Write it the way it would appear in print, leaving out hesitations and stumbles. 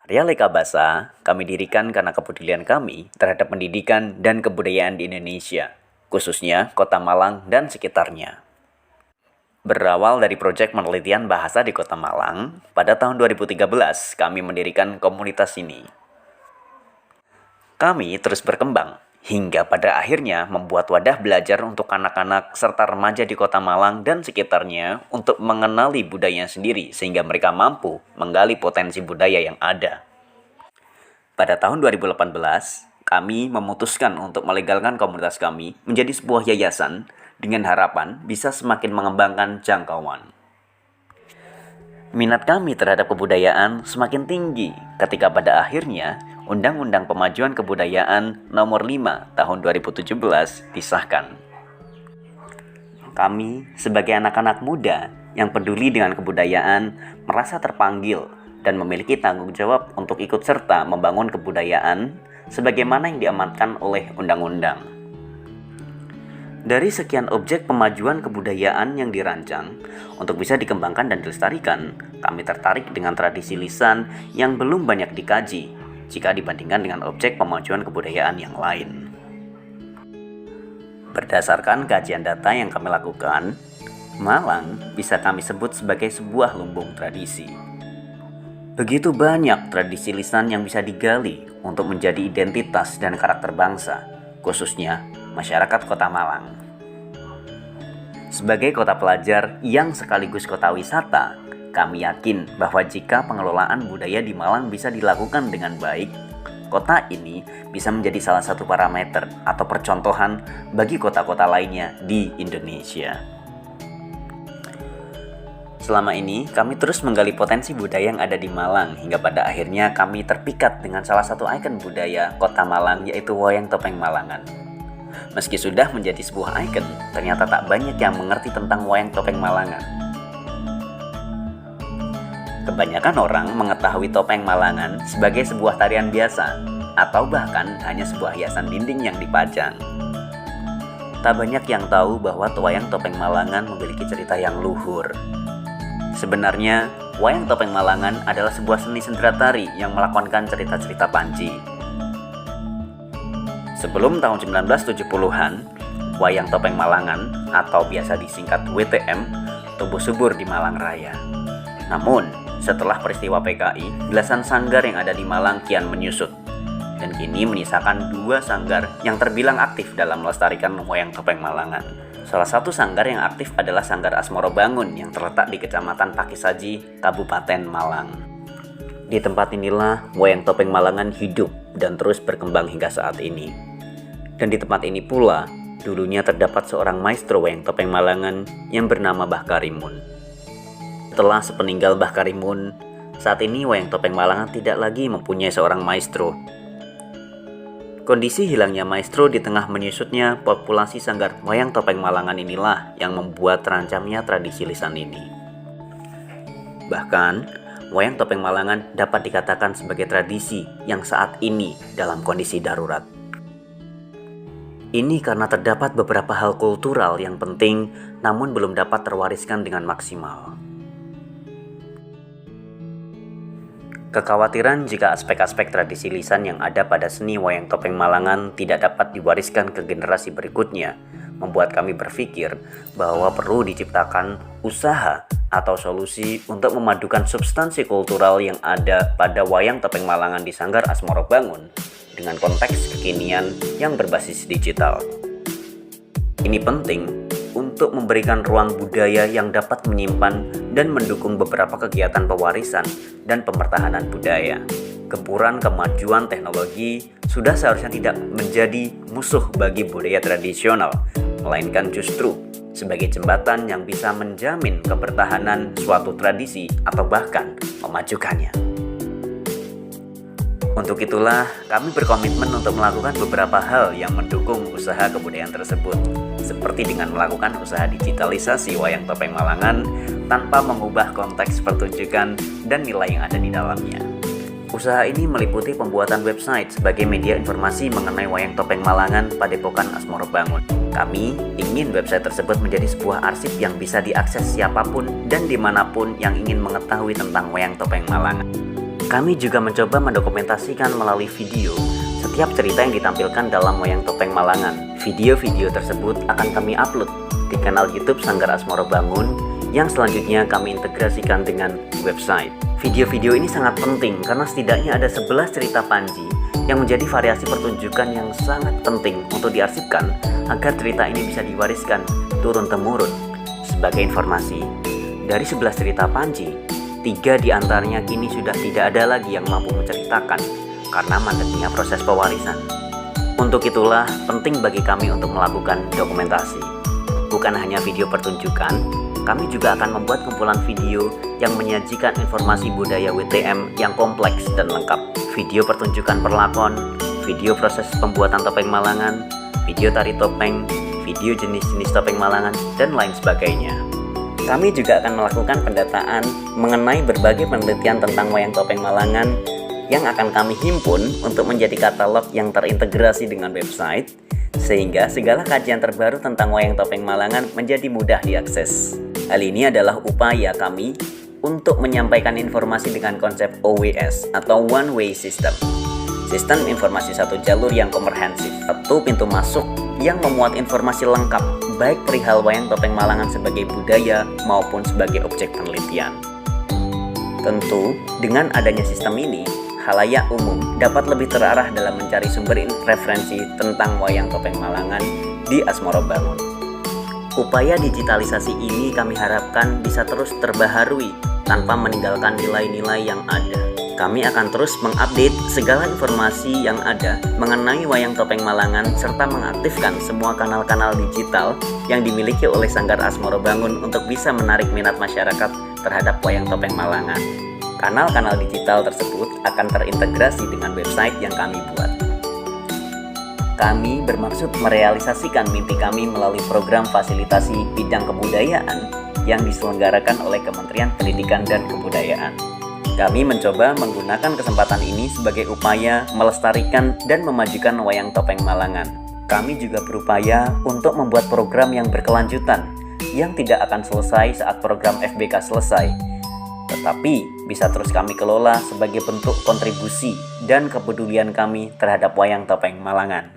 Realeka Basa kami dirikan karena kepedulian kami terhadap pendidikan dan kebudayaan di Indonesia, khususnya Kota Malang dan sekitarnya. Berawal dari proyek penelitian bahasa di Kota Malang, pada tahun 2013 kami mendirikan komunitas ini. Kami terus berkembang, hingga pada akhirnya membuat wadah belajar untuk anak-anak serta remaja di Kota Malang dan sekitarnya untuk mengenali budayanya sendiri sehingga mereka mampu menggali potensi budaya yang ada. Pada tahun 2018, kami memutuskan untuk melegalkan komunitas kami menjadi sebuah yayasan dengan harapan bisa semakin mengembangkan jangkauan. Minat kami terhadap kebudayaan semakin tinggi ketika pada akhirnya Undang-Undang Pemajuan Kebudayaan Nomor 5 Tahun 2017 disahkan. Kami sebagai anak-anak muda yang peduli dengan kebudayaan merasa terpanggil dan memiliki tanggung jawab untuk ikut serta membangun kebudayaan sebagaimana yang diamanatkan oleh undang-undang. Dari sekian objek pemajuan kebudayaan yang dirancang untuk bisa dikembangkan dan dilestarikan, kami tertarik dengan tradisi lisan yang belum banyak dikaji jika dibandingkan dengan objek pemajuan kebudayaan yang lain. Berdasarkan kajian data yang kami lakukan, Malang bisa kami sebut sebagai sebuah lumbung tradisi. Begitu banyak tradisi lisan yang bisa digali untuk menjadi identitas dan karakter bangsa, khususnya masyarakat Kota Malang. Sebagai kota pelajar yang sekaligus kota wisata, kami yakin bahwa jika pengelolaan budaya di Malang bisa dilakukan dengan baik, kota ini bisa menjadi salah satu parameter atau percontohan bagi kota-kota lainnya di Indonesia. Selama ini, kami terus menggali potensi budaya yang ada di Malang hingga pada akhirnya kami terpikat dengan salah satu ikon budaya Kota Malang, yaitu Wayang Topeng Malangan. Meski sudah menjadi sebuah ikon, ternyata tak banyak yang mengerti tentang Wayang Topeng Malangan. Kebanyakan orang mengetahui topeng Malangan sebagai sebuah tarian biasa, atau bahkan hanya sebuah hiasan dinding yang dipajang. Tak banyak yang tahu bahwa Wayang Topeng Malangan memiliki cerita yang luhur. Sebenarnya, Wayang Topeng Malangan adalah sebuah seni sendera tari yang melakonkan cerita-cerita panji. Sebelum tahun 1970-an, Wayang Topeng Malangan atau biasa disingkat WTM tumbuh subur di Malang Raya. Namun, setelah peristiwa PKI, belasan sanggar yang ada di Malang kian menyusut. Dan kini menyisakan 2 sanggar yang terbilang aktif dalam melestarikan Wayang Topeng Malangan. Salah satu sanggar yang aktif adalah Sanggar Asmoro Bangun yang terletak di Kecamatan Pakisaji, Kabupaten Malang. Di tempat inilah Wayang Topeng Malangan hidup dan terus berkembang hingga saat ini. Dan di tempat ini pula, dulunya terdapat seorang maestro Wayang Topeng Malangan yang bernama Mbah Karimun. Setelah sepeninggal Mbah Karimun, saat ini Wayang Topeng Malangan tidak lagi mempunyai seorang maestro. Kondisi hilangnya maestro di tengah menyusutnya populasi sanggar Wayang Topeng Malangan inilah yang membuat terancamnya tradisi lisan ini. Bahkan, Wayang Topeng Malangan dapat dikatakan sebagai tradisi yang saat ini dalam kondisi darurat. Ini karena terdapat beberapa hal kultural yang penting namun belum dapat terwariskan dengan maksimal. Kekhawatiran jika aspek-aspek tradisi lisan yang ada pada seni Wayang Topeng Malangan tidak dapat diwariskan ke generasi berikutnya, membuat kami berpikir bahwa perlu diciptakan usaha atau solusi untuk memadukan substansi kultural yang ada pada Wayang Topeng Malangan di Sanggar Asmoro Bangun dengan konteks kekinian yang berbasis digital. Ini penting untuk memberikan ruang budaya yang dapat menyimpan dan mendukung beberapa kegiatan pewarisan dan pempertahanan budaya. Gempuran kemajuan teknologi sudah seharusnya tidak menjadi musuh bagi budaya tradisional, melainkan justru sebagai jembatan yang bisa menjamin kebertahanan suatu tradisi atau bahkan memajukannya. Untuk itulah, kami berkomitmen untuk melakukan beberapa hal yang mendukung usaha kebudayaan tersebut, seperti dengan melakukan usaha digitalisasi Wayang Topeng Malangan tanpa mengubah konteks pertunjukan dan nilai yang ada di dalamnya. Usaha ini meliputi pembuatan website sebagai media informasi mengenai Wayang Topeng Malangan Padepokan Asmoro Bangun. Kami ingin website tersebut menjadi sebuah arsip yang bisa diakses siapapun dan dimanapun yang ingin mengetahui tentang Wayang Topeng Malangan. Kami juga mencoba mendokumentasikan melalui video setiap cerita yang ditampilkan dalam Wayang Topeng Malangan. Video-video tersebut akan kami upload di kanal YouTube Sanggar Asmoro Bangun yang selanjutnya kami integrasikan dengan website. Video-video ini sangat penting karena setidaknya ada 11 cerita Panji yang menjadi variasi pertunjukan yang sangat penting untuk diarsipkan agar cerita ini bisa diwariskan turun-temurun. Sebagai informasi, dari 11 cerita Panji, 3 diantaranya kini sudah tidak ada lagi yang mampu menceritakan karena mandeknya proses pewarisan. Untuk itulah penting bagi kami untuk melakukan dokumentasi. Bukan hanya video pertunjukan, kami juga akan membuat kumpulan video yang menyajikan informasi budaya WTM yang kompleks dan lengkap. Video pertunjukan perlakon, video proses pembuatan topeng Malangan, video tari topeng, video jenis-jenis topeng Malangan, dan lain sebagainya. Kami juga akan melakukan pendataan mengenai berbagai penelitian tentang Wayang Topeng Malangan yang akan kami himpun untuk menjadi katalog yang terintegrasi dengan website, sehingga segala kajian terbaru tentang Wayang Topeng Malangan menjadi mudah diakses. Hal ini adalah upaya kami untuk menyampaikan informasi dengan konsep OWS atau One Way System. Sistem informasi satu jalur yang komprehensif, satu pintu masuk yang memuat informasi lengkap, baik perihal Wayang Topeng Malangan sebagai budaya maupun sebagai objek penelitian. Tentu, dengan adanya sistem ini, khalayak umum dapat lebih terarah dalam mencari sumber referensi tentang Wayang Topeng Malangan di Asmoro Bangun. Upaya digitalisasi ini kami harapkan bisa terus terbaharui tanpa meninggalkan nilai-nilai yang ada. Kami akan terus mengupdate segala informasi yang ada mengenai Wayang Topeng Malangan serta mengaktifkan semua kanal-kanal digital yang dimiliki oleh Sanggar Asmoro Bangun untuk bisa menarik minat masyarakat terhadap Wayang Topeng Malangan. Kanal-kanal digital tersebut akan terintegrasi dengan website yang kami buat. Kami bermaksud merealisasikan mimpi kami melalui program fasilitasi bidang kebudayaan yang diselenggarakan oleh Kementerian Pendidikan dan Kebudayaan. Kami mencoba menggunakan kesempatan ini sebagai upaya melestarikan dan memajukan Wayang Topeng Malangan. Kami juga berupaya untuk membuat program yang berkelanjutan, yang tidak akan selesai saat program FBK selesai, tetapi bisa terus kami kelola sebagai bentuk kontribusi dan kepedulian kami terhadap Wayang Topeng Malangan.